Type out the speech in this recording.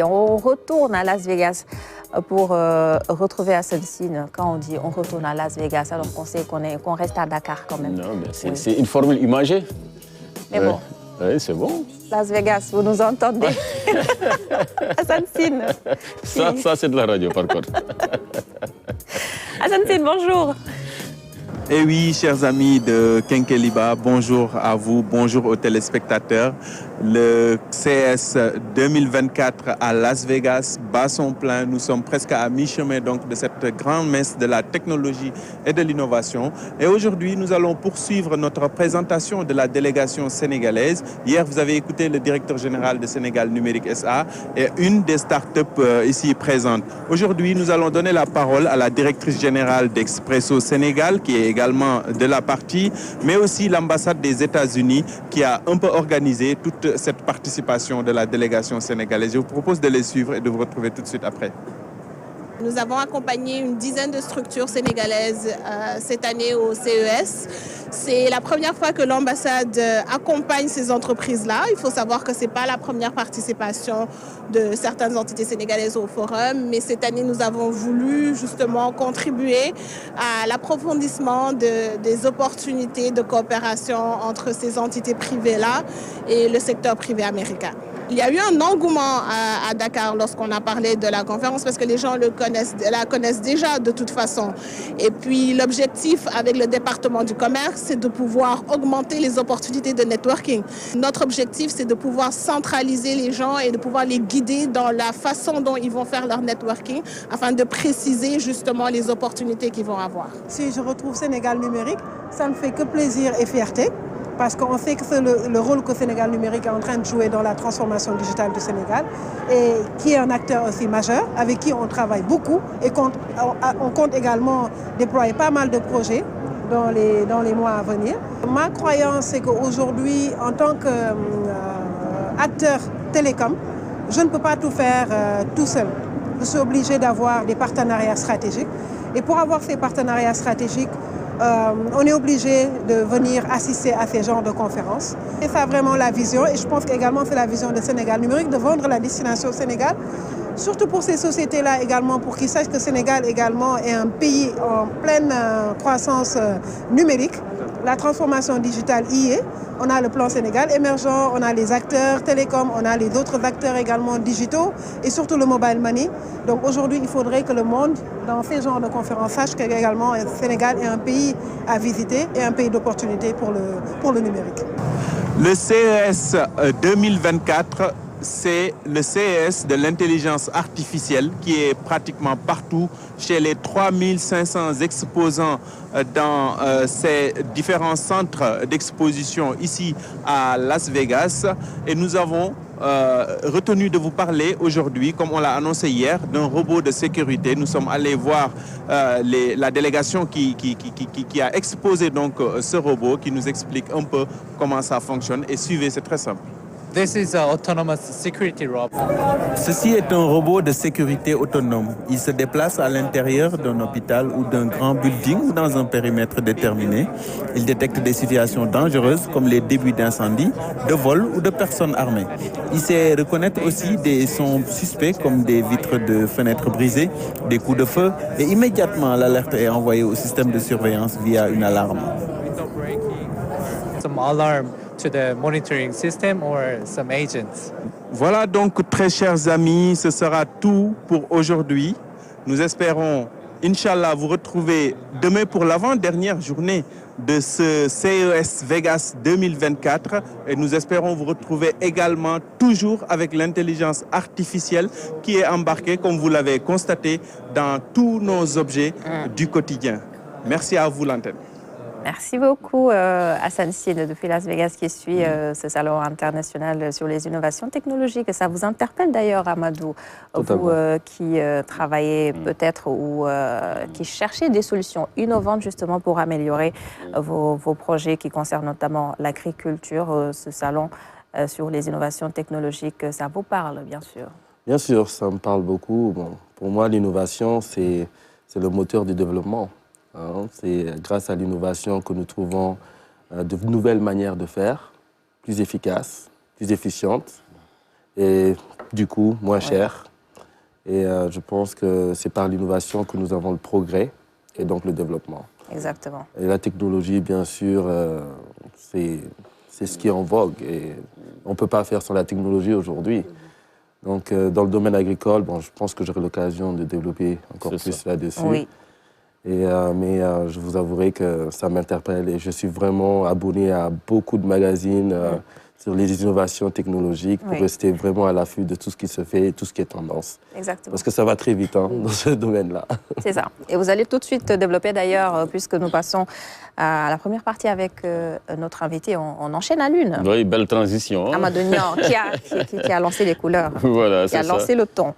On retourne à Las Vegas pour retrouver Hassan Sine. Quand on dit on retourne à Las Vegas, alors qu'on sait qu'on reste à Dakar quand même. Non, mais c'est une formule imagée. Mais bon. Oui, c'est bon. Las Vegas, vous nous entendez? Hassan Sine. Ça c'est de la radio par contre. Hassan Sine, bonjour. Eh oui, chers amis de Kenkeliba, bonjour à vous, bonjour aux téléspectateurs. Le CES 2024 à Las Vegas bat son plein. Nous sommes presque à mi-chemin donc de cette grande messe de la technologie et de l'innovation. Et aujourd'hui, nous allons poursuivre notre présentation de la délégation sénégalaise. Hier, vous avez écouté le directeur général de Sénégal Numérique SA et une des startups ici présentes. Aujourd'hui, nous allons donner la parole à la directrice générale d'Expresso Sénégal, qui est également de la partie, mais aussi l'ambassade des États-Unis qui a un peu organisé toute cette participation de la délégation sénégalaise. Je vous propose de les suivre et de vous retrouver tout de suite après. Nous avons accompagné une dizaine de structures sénégalaises cette année au CES. C'est la première fois que l'ambassade accompagne ces entreprises-là. Il faut savoir que ce n'est pas la première participation de certaines entités sénégalaises au forum, mais cette année, nous avons voulu justement contribuer à l'approfondissement des opportunités de coopération entre ces entités privées-là et le secteur privé américain. Il y a eu un engouement à Dakar lorsqu'on a parlé de la conférence parce que les gens la connaissent déjà de toute façon. Et puis l'objectif avec le département du commerce, c'est de pouvoir augmenter les opportunités de networking. Notre objectif, c'est de pouvoir centraliser les gens et de pouvoir les guider dans la façon dont ils vont faire leur networking afin de préciser justement les opportunités qu'ils vont avoir. Si je retrouve Sénégal Numérique, ça me fait que plaisir et fierté. Parce qu'on sait que c'est le rôle que Sénégal Numérique est en train de jouer dans la transformation digitale du Sénégal et qui est un acteur aussi majeur, avec qui on travaille beaucoup et on compte également déployer pas mal de projets dans les mois à venir. Ma croyance, c'est qu'aujourd'hui, en tant qu'acteur télécom, je ne peux pas tout faire tout seul. Je suis obligé d'avoir des partenariats stratégiques. Et pour avoir ces partenariats stratégiques, on est obligé de venir assister à ces genres de conférences. Et ça vraiment la vision, et je pense qu'également c'est la vision de Sénégal Numérique, de vendre la destination au Sénégal, surtout pour ces sociétés-là également, pour qu'ils sachent que le Sénégal également est un pays en pleine croissance numérique. La transformation digitale y est. On a le plan Sénégal émergent, on a les acteurs télécoms, on a les autres acteurs également digitaux et surtout le mobile money. Donc aujourd'hui, il faudrait que le monde, dans ces genres de conférences, sache qu'également le Sénégal est un pays à visiter et un pays d'opportunités pour le numérique. Le CES 2024, c'est le CES de l'intelligence artificielle qui est pratiquement partout chez les 3500 exposants dans ces différents centres d'exposition ici à Las Vegas. Et nous avons retenu de vous parler aujourd'hui, comme on l'a annoncé hier, d'un robot de sécurité. Nous sommes allés voir la délégation qui a exposé donc ce robot, qui nous explique un peu comment ça fonctionne. Et suivez, c'est très simple. This is an autonomous security robot. Ceci est un robot de sécurité autonome. Il se déplace à l'intérieur d'un hôpital ou d'un grand building ou dans un périmètre déterminé. Il détecte des situations dangereuses comme les débuts d'incendie, de vol ou de personnes armées. Il sait reconnaître aussi des sons suspects comme des vitres de fenêtres brisées, des coups de feu et immédiatement l'alerte est envoyée au système de surveillance via une alarme. Some alarm to the monitoring system or some agents. Voilà donc, très chers amis, ce sera tout pour aujourd'hui. Nous espérons, Inch'Allah, vous retrouver demain pour l'avant-dernière journée de ce CES Vegas 2024. Et nous espérons vous retrouver également toujours avec l'intelligence artificielle qui est embarquée, comme vous l'avez constaté, dans tous nos objets du quotidien. Merci à vous, l'antenne. Merci beaucoup Hassan Sine depuis Las Vegas qui suit ce salon international sur les innovations technologiques. Ça vous interpelle d'ailleurs, Amadou, vous qui travaillez peut-être ou qui cherchez des solutions innovantes justement pour améliorer vos projets qui concernent notamment l'agriculture. Ce salon sur les innovations technologiques, ça vous parle bien sûr? Bien sûr, ça me parle beaucoup. Bon, pour moi, l'innovation, c'est le moteur du développement. C'est grâce à l'innovation que nous trouvons de nouvelles manières de faire, plus efficaces, plus efficientes, et du coup moins cher. Et je pense que c'est par l'innovation que nous avons le progrès et donc le développement. Exactement. Et la technologie, bien sûr, c'est ce qui est en vogue. Et on ne peut pas faire sans la technologie aujourd'hui. Donc, dans le domaine agricole, bon, je pense que j'aurai l'occasion de développer encore plus là-dessus. Oui. Mais je vous avouerai que ça m'interpelle et je suis vraiment abonné à beaucoup de magazines sur les innovations technologiques pour rester vraiment à l'affût de tout ce qui se fait et tout ce qui est tendance. Exactement. Parce que ça va très vite dans ce domaine-là. C'est ça. Et vous allez tout de suite développer d'ailleurs, puisque nous passons à la première partie avec notre invité, on enchaîne à l'une. Oui, belle transition. Amadou Niang, qui a lancé les couleurs, Voilà, qui a lancé le ton.